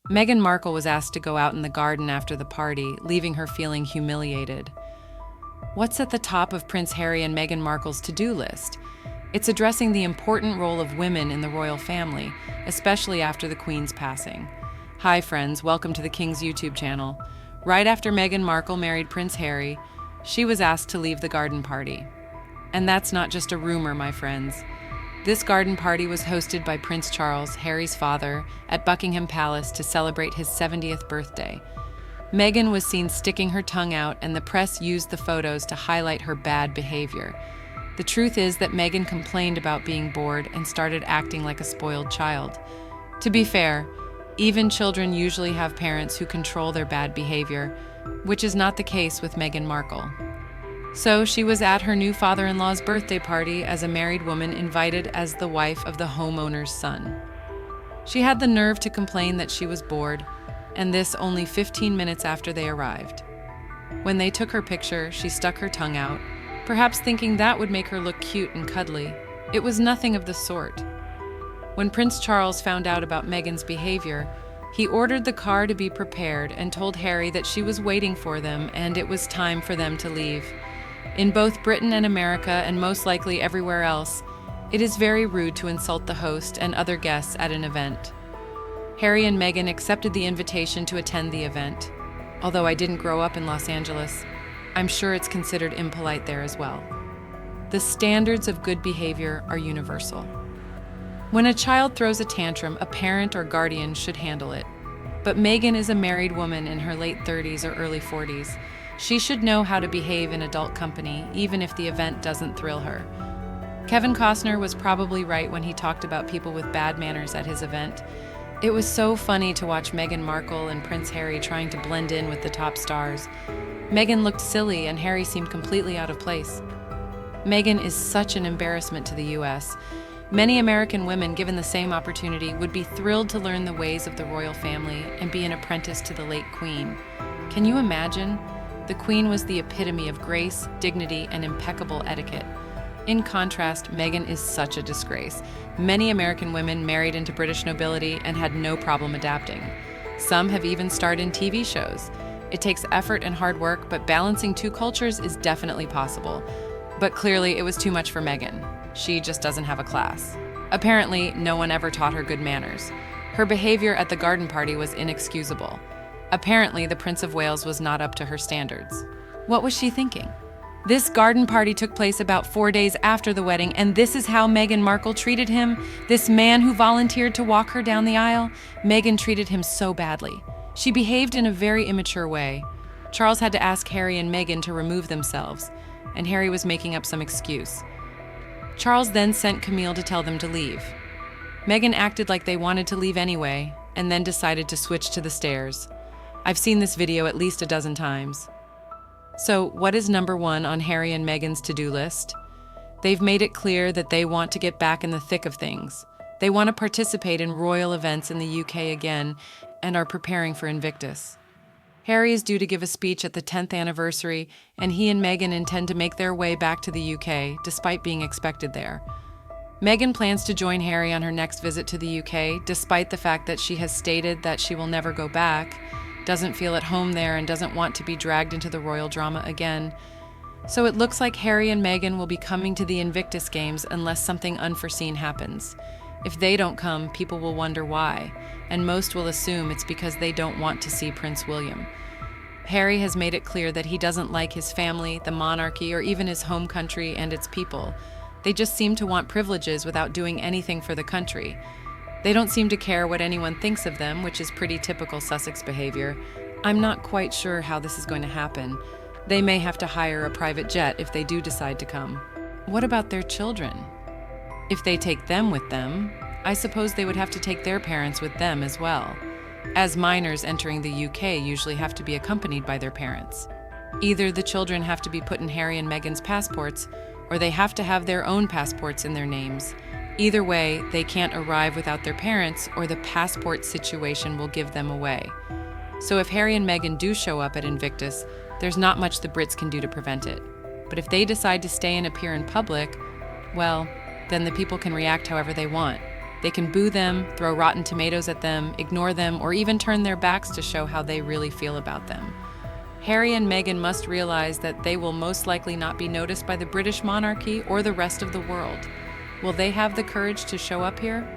Meghan Markle was asked to go out in the garden after the party, leaving her feeling humiliated. What's at the top of Prince Harry and Meghan Markle's to-do list? It's addressing the important role of women in the royal family, especially after the Queen's passing. Hi friends, welcome to the King's YouTube channel. Right after Meghan Markle married Prince Harry, she was asked to leave the garden party. And that's not just a rumor, my friends. This garden party was hosted by Prince Charles, Harry's father, at Buckingham Palace to celebrate his 70th birthday. Meghan was seen sticking her tongue out, and the press used the photos to highlight her bad behavior. The truth is that Meghan complained about being bored and started acting like a spoiled child. To be fair, even children usually have parents who control their bad behavior, which is not the case with Meghan Markle. So she was at her new father-in-law's birthday party as a married woman invited as the wife of the homeowner's son. She had the nerve to complain that she was bored, and this only 15 minutes after they arrived. When they took her picture, she stuck her tongue out, perhaps thinking that would make her look cute and cuddly. It was nothing of the sort. When Prince Charles found out about Meghan's behavior, he ordered the car to be prepared and told Harry that she was waiting for them and it was time for them to leave. In both Britain and America, and most likely everywhere else, it is very rude to insult the host and other guests at an event. Harry and Meghan accepted the invitation to attend the event. Although I didn't grow up in Los Angeles, I'm sure it's considered impolite there as well. The standards of good behavior are universal. When a child throws a tantrum, a parent or guardian should handle it. But Meghan is a married woman in her late 30s or early 40s. She should know how to behave in adult company, even if the event doesn't thrill her. Kevin Costner was probably right when he talked about people with bad manners at his event. It was so funny to watch Meghan Markle and Prince Harry trying to blend in with the top stars. Meghan looked silly and Harry seemed completely out of place. Meghan is such an embarrassment to the US. Many American women, given the same opportunity, would be thrilled to learn the ways of the royal family and be an apprentice to the late Queen. Can you imagine? The Queen was the epitome of grace, dignity, and impeccable etiquette. In contrast, Meghan is such a disgrace. Many American women married into British nobility and had no problem adapting. Some have even starred in TV shows. It takes effort and hard work, but balancing two cultures is definitely possible. But clearly, it was too much for Meghan. She just doesn't have a class. Apparently, no one ever taught her good manners. Her behavior at the garden party was inexcusable. Apparently, the Prince of Wales was not up to her standards. What was she thinking? This garden party took place about 4 days after the wedding, and this is how Meghan Markle treated him? This man who volunteered to walk her down the aisle? Meghan treated him so badly. She behaved in a very immature way. Charles had to ask Harry and Meghan to remove themselves, and Harry was making up some excuse. Charles then sent Camilla to tell them to leave. Meghan acted like they wanted to leave anyway, and then decided to switch to the stairs. I've seen this video at least a dozen times. So, what is number one on Harry and Meghan's to-do list? They've made it clear that they want to get back in the thick of things. They want to participate in royal events in the UK again and are preparing for Invictus. Harry is due to give a speech at the 10th anniversary, and he and Meghan intend to make their way back to the UK, despite being expected there. Meghan plans to join Harry on her next visit to the UK, despite the fact that she has stated that she will never go back, doesn't feel at home there, and doesn't want to be dragged into the royal drama again. So it looks like Harry and Meghan will be coming to the Invictus Games unless something unforeseen happens. If they don't come, people will wonder why, and most will assume it's because they don't want to see Prince William. Harry has made it clear that he doesn't like his family, the monarchy, or even his home country and its people. They just seem to want privileges without doing anything for the country. They don't seem to care what anyone thinks of them, which is pretty typical Sussex behavior. I'm not quite sure how this is going to happen. They may have to hire a private jet if they do decide to come. What about their children? If they take them with them, I suppose they would have to take their parents with them as well, as minors entering the UK usually have to be accompanied by their parents. Either the children have to be put in Harry and Meghan's passports, or they have to have their own passports in their names. Either way, they can't arrive without their parents, or the passport situation will give them away. So if Harry and Meghan do show up at Invictus, there's not much the Brits can do to prevent it. But if they decide to stay and appear in public, well, then the people can react however they want. They can boo them, throw rotten tomatoes at them, ignore them, or even turn their backs to show how they really feel about them. Harry and Meghan must realize that they will most likely not be noticed by the British monarchy or the rest of the world. Will they have the courage to show up here?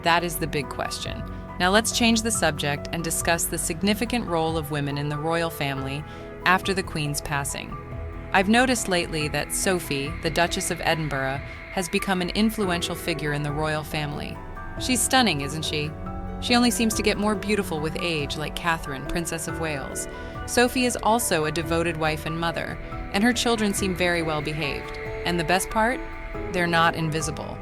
That is the big question. Now let's change the subject and discuss the significant role of women in the royal family after the Queen's passing. I've noticed lately that Sophie, the Duchess of Edinburgh, has become an influential figure in the royal family. She's stunning, isn't she? She only seems to get more beautiful with age, like Catherine, Princess of Wales. Sophie is also a devoted wife and mother, and her children seem very well behaved. And the best part? They're not invisible.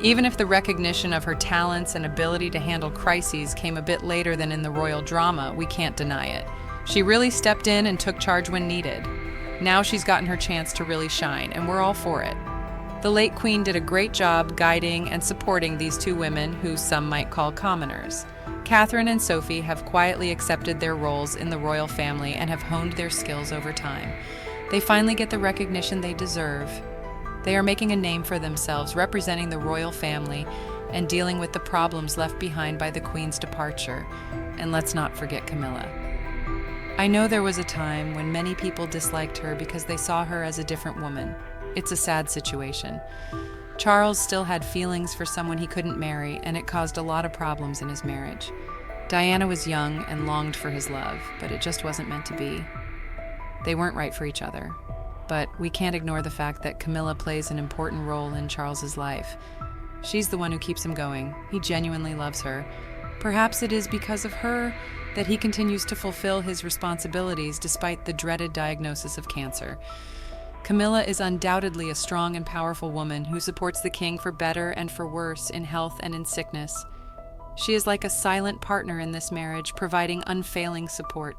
Even if the recognition of her talents and ability to handle crises came a bit later than in the royal drama, we can't deny it. She really stepped in and took charge when needed. Now she's gotten her chance to really shine, and we're all for it. The late Queen did a great job guiding and supporting these two women who some might call commoners. Catherine and Sophie have quietly accepted their roles in the royal family and have honed their skills over time. They finally get the recognition they deserve. They are making a name for themselves, representing the royal family and dealing with the problems left behind by the Queen's departure. And let's not forget Camilla. I know there was a time when many people disliked her because they saw her as a different woman. It's a sad situation. Charles still had feelings for someone he couldn't marry, and it caused a lot of problems in his marriage. Diana was young and longed for his love, but it just wasn't meant to be. They weren't right for each other. But we can't ignore the fact that Camilla plays an important role in Charles's life. She's the one who keeps him going. He genuinely loves her. Perhaps it is because of her that he continues to fulfill his responsibilities despite the dreaded diagnosis of cancer. Camilla is undoubtedly a strong and powerful woman who supports the king for better and for worse, in health and in sickness. She is like a silent partner in this marriage, providing unfailing support.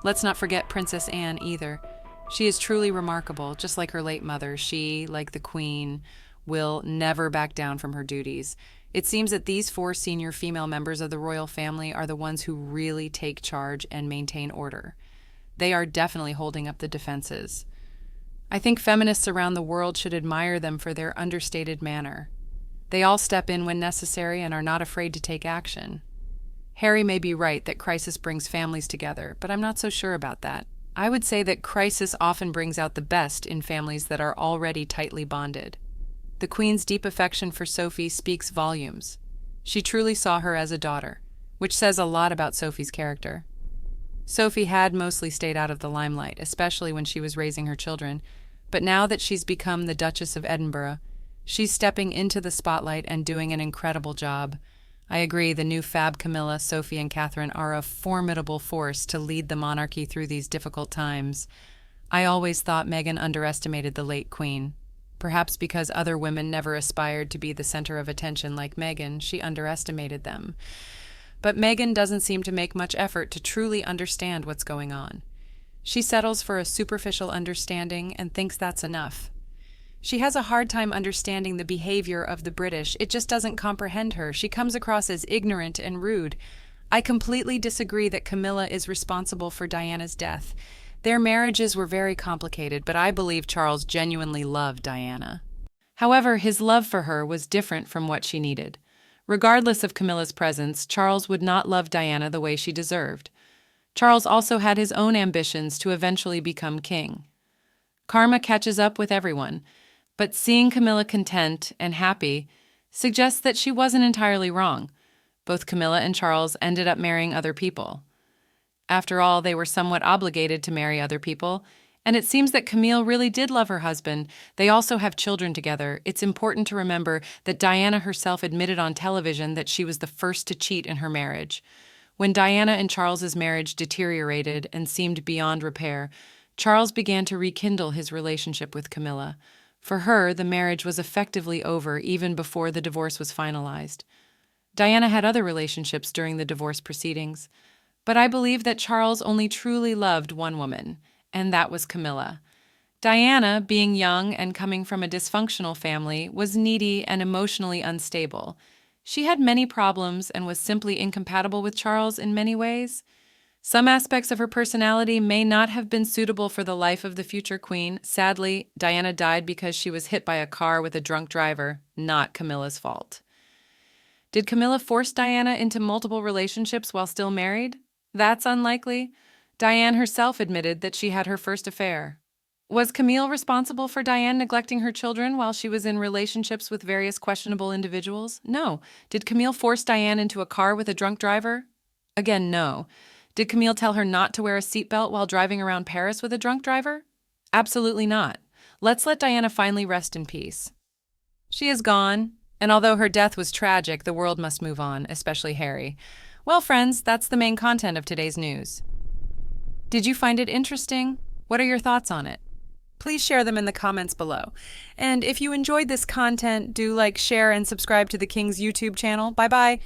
Let's not forget Princess Anne either. She is truly remarkable. Just like her late mother, she, like the Queen, will never back down from her duties. It seems that these 4 senior female members of the royal family are the ones who really take charge and maintain order. They are definitely holding up the defenses. I think feminists around the world should admire them for their understated manner. They all step in when necessary and are not afraid to take action. Harry may be right that crisis brings families together, but I'm not so sure about that. I would say that crisis often brings out the best in families that are already tightly bonded. The Queen's deep affection for Sophie speaks volumes. She truly saw her as a daughter, which says a lot about Sophie's character. Sophie had mostly stayed out of the limelight, especially when she was raising her children, but now that she's become the Duchess of Edinburgh, she's stepping into the spotlight and doing an incredible job. I agree, the new fab Camilla, Sophie, and Catherine are a formidable force to lead the monarchy through these difficult times. I always thought Meghan underestimated the late Queen. Perhaps because other women never aspired to be the center of attention like Meghan, she underestimated them. But Meghan doesn't seem to make much effort to truly understand what's going on. She settles for a superficial understanding and thinks that's enough. She has a hard time understanding the behavior of the British. It just doesn't comprehend her. She comes across as ignorant and rude. I completely disagree that Camilla is responsible for Diana's death. Their marriages were very complicated, but I believe Charles genuinely loved Diana. However, his love for her was different from what she needed. Regardless of Camilla's presence, Charles would not love Diana the way she deserved. Charles also had his own ambitions to eventually become king. Karma catches up with everyone, but seeing Camilla content and happy suggests that she wasn't entirely wrong. Both Camilla and Charles ended up marrying other people. After all, they were somewhat obligated to marry other people, and it seems that Camille really did love her husband. They also have children together. It's important to remember that Diana herself admitted on television that she was the first to cheat in her marriage. When Diana and Charles's marriage deteriorated and seemed beyond repair, Charles began to rekindle his relationship with Camilla. For her, the marriage was effectively over even before the divorce was finalized. Diana had other relationships during the divorce proceedings, but I believe that Charles only truly loved one woman, and that was Camilla. Diana, being young and coming from a dysfunctional family, was needy and emotionally unstable. She had many problems and was simply incompatible with Charles in many ways. Some aspects of her personality may not have been suitable for the life of the future queen. Sadly, Diana died because she was hit by a car with a drunk driver, not Camilla's fault. Did Camilla force Diana into multiple relationships while still married? That's unlikely. Diane herself admitted that she had her first affair. Was Camille responsible for Diane neglecting her children while she was in relationships with various questionable individuals? No. Did Camille force Diane into a car with a drunk driver? Again, no. Did Camille tell her not to wear a seatbelt while driving around Paris with a drunk driver? Absolutely not. Let's let Diana finally rest in peace. She is gone, and although her death was tragic, the world must move on, especially Harry. Well, friends, that's the main content of today's news. Did you find it interesting? What are your thoughts on it? Please share them in the comments below. And if you enjoyed this content, do like, share, and subscribe to the King's YouTube channel. Bye-bye.